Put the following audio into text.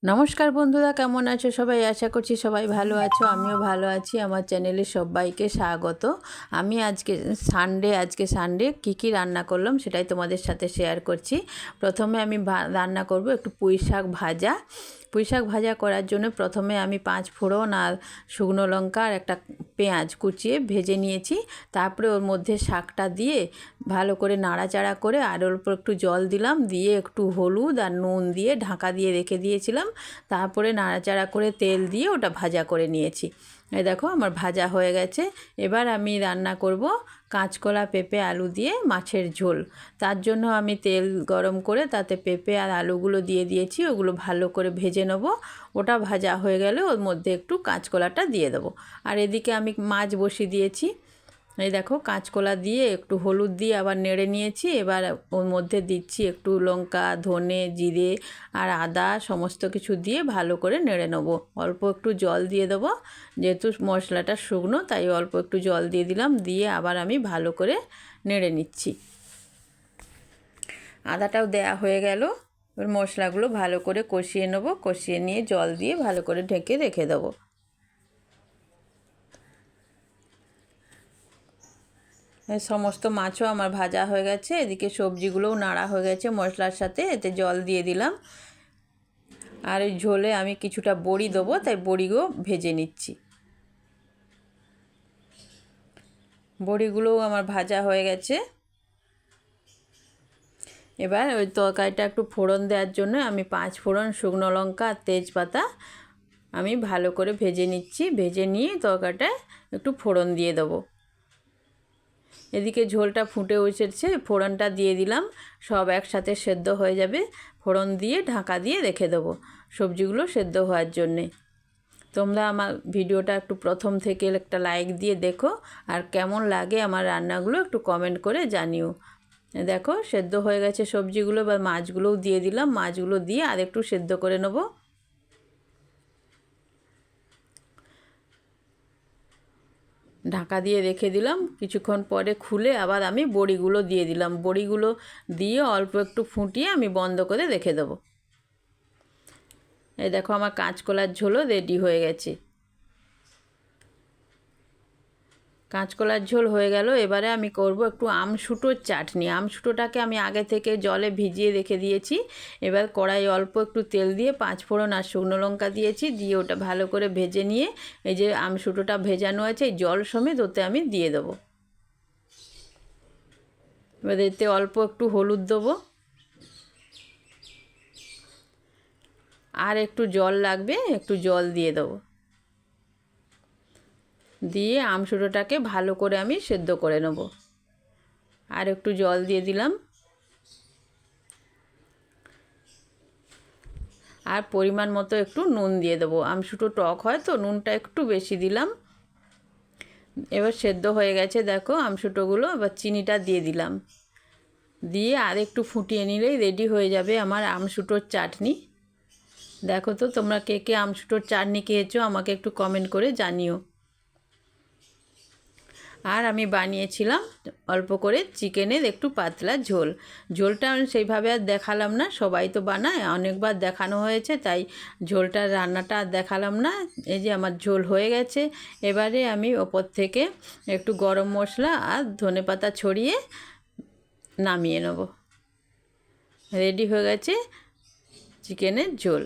নমস্কার বন্ধুরা, কেমন আছো সবাই? আশা করছি সবাই ভালো আছো, আমিও ভালো আছি। আমার চ্যানেলে সবাইকে স্বাগত। আমি আজকে সানডে কী রান্না করলাম সেটাই তোমাদের সাথে শেয়ার করছি। প্রথমে আমি রান্না করব একটু পুঁই শাক ভাজা। পুঁই শাক ভাজা করার জন্য প্রথমে আমি 5 ফোড়ন আর শুকনো লঙ্কা আর একটা পেঁয়াজ কুচিয়ে ভেজে নিয়েছি। তারপরে ওর মধ্যে শাকটা দিয়ে ভালো করে নাড়াচাড়া করে আর অল্প একটু জল দিলাম, দিয়ে একটু হলুদ আর নুন দিয়ে ঢাকা দিয়ে রেখে দিয়েছিলাম। তারপরে নাড়াচাড়া করে তেল দিয়ে ওটা ভাজা করে নিয়েছি। এই দেখো আমার ভাজা হয়ে গেছে। এবার আমি রান্না করব কাঁচকলা, পেঁপে, আলু দিয়ে মাছের ঝোল। তার জন্য আমি তেল গরম করে তাতে পেঁপে আর আলুগুলো দিয়ে দিয়েছি, ওগুলো ভালো করে ভেজে নেব। ওটা ভাজা হয়ে গেলে ওর মধ্যে একটু কাঁচকলাটা দিয়ে দেবো। আর এদিকে আমি মাছ বসিয়ে দিয়েছি। এই দেখো কাঁচকলা দিয়ে একটু হলুদ দিয়ে আবার নেড়ে নিয়েছি। এবার ওর মধ্যে দিচ্ছি একটু লঙ্কা, ধনে, জিরে আর আদা সমস্ত কিছু দিয়ে ভালো করে নেড়ে নেবো। অল্প একটু জল দিয়ে দেবো, যেহেতু মশলাটা শুকনো তাই অল্প একটু জল দিয়ে দিলাম। দিয়ে আবার আমি ভালো করে নেড়ে নিচ্ছি। আদাটাও দেয়া হয়ে গেল। এবার মশলাগুলো ভালো করে কষিয়ে নেবো। কষিয়ে নিয়ে জল দিয়ে ভালো করে ঢেকে রেখে দেবো। সমস্ত মাছও আমার ভাজা হয়ে গেছে। এদিকে সবজিগুলোও নাড়া হয়ে গেছে মশলার সাথে। এতে জল দিয়ে দিলাম। আর এই ঝোলে আমি কিছুটা বড়ি দেবো, তাই বড়িগুলো ভেজে নিচ্ছি। বড়িগুলোও আমার ভাজা হয়ে গেছে। এবার ওই তরকারিটা একটু ফোড়ন দেওয়ার জন্য আমি 5 ফোড়ন, শুকনো লঙ্কা আর তেজপাতা আমি ভালো করে ভেজে নিচ্ছি। ভেজে নিয়ে তরকারিটায় একটু ফোড়ন দিয়ে দেবো। এদিকে ঝোলটা ফুটে উঠেছে, ফোড়নটা দিয়ে দিলাম। সব একসাথে সেদ্ধ হয়ে যাবে। ফোড়ন দিয়ে ঢাকা দিয়ে রেখে দেবো সবজিগুলো সেদ্ধ হওয়ার জন্যে। তোমরা আমার ভিডিওটা একটু প্রথম থেকে একটা লাইক দিয়ে দেখো, আর কেমন লাগে আমার রান্নাগুলো একটু কমেন্ট করে জানিও। দেখো সেদ্ধ হয়ে গেছে সবজিগুলো। বা মাছগুলোও দিয়ে দিলাম। মাছগুলো দিয়ে আর একটু সেদ্ধ করে নেবো। ঢাকা দিয়ে রেখে দিলাম। কিছুক্ষণ পরে খুলে আবার আমি বড়িগুলো দিয়ে দিলাম। বড়িগুলো দিয়ে অল্প একটু ফুটিয়ে আমি বন্ধ করে রেখে দেবো। এই দেখো আমার কাঁচকলার ঝোলও রেডি হয়ে গেছে। কাঁচকলার ঝোল হয়ে গেল। এবারে আমি করব একটু আমশুটোর চাটনি। আমশুটোটাকে আমি আগে থেকে জলে ভিজিয়ে রেখে দিয়েছি। এবার কড়াই অল্প একটু তেল দিয়ে 5 ফোড়ন আর শুকনো লঙ্কা দিয়েছি। দিয়ে ওটা ভালো করে ভেজে নিয়ে এই যে আমশুটোটা ভেজানো আছে এই জল সমেত ওতে আমি দিয়ে দেবো। এবার এতে অল্প একটু হলুদ দেবো, আর একটু জল লাগবে, একটু জল দিয়ে দেবো। দিয়ে আমশুটোটাকে ভালো করে আমি সেদ্ধ করে নেব। আর একটু জল দিয়ে দিলাম। আর পরিমাণ মতো একটু নুন দিয়ে দেবো। আমশুটো টক হয় তো নুনটা একটু বেশি দিলাম। এবার সেদ্ধ হয়ে গেছে দেখো আমশুটোগুলো। এবার চিনিটা দিয়ে দিলাম। দিয়ে আর একটু ফুটিয়ে নিলেই রেডি হয়ে যাবে আমার আমশুটোর চাটনি। দেখো তো তোমরা কে কে আমশুটোর চাটনি খেয়েছো আমাকে একটু কমেন্ট করে জানিও। আর আমি বানিয়েছিলাম অল্প করে চিকেনের একটু পাতলা ঝোল। ঝোলটা আমি সেইভাবে আর দেখালাম না, সবাই তো বানায়, অনেকবার দেখানো হয়েছে, তাই ঝোলটার রান্নাটা আর দেখালাম না। এই যে আমার ঝোল হয়ে গেছে। এবারে আমি ওপর থেকে একটু গরম মশলা আর ধনেপাতা ছড়িয়ে নামিয়ে নেব। রেডি হয়ে গেছে চিকেনের ঝোল।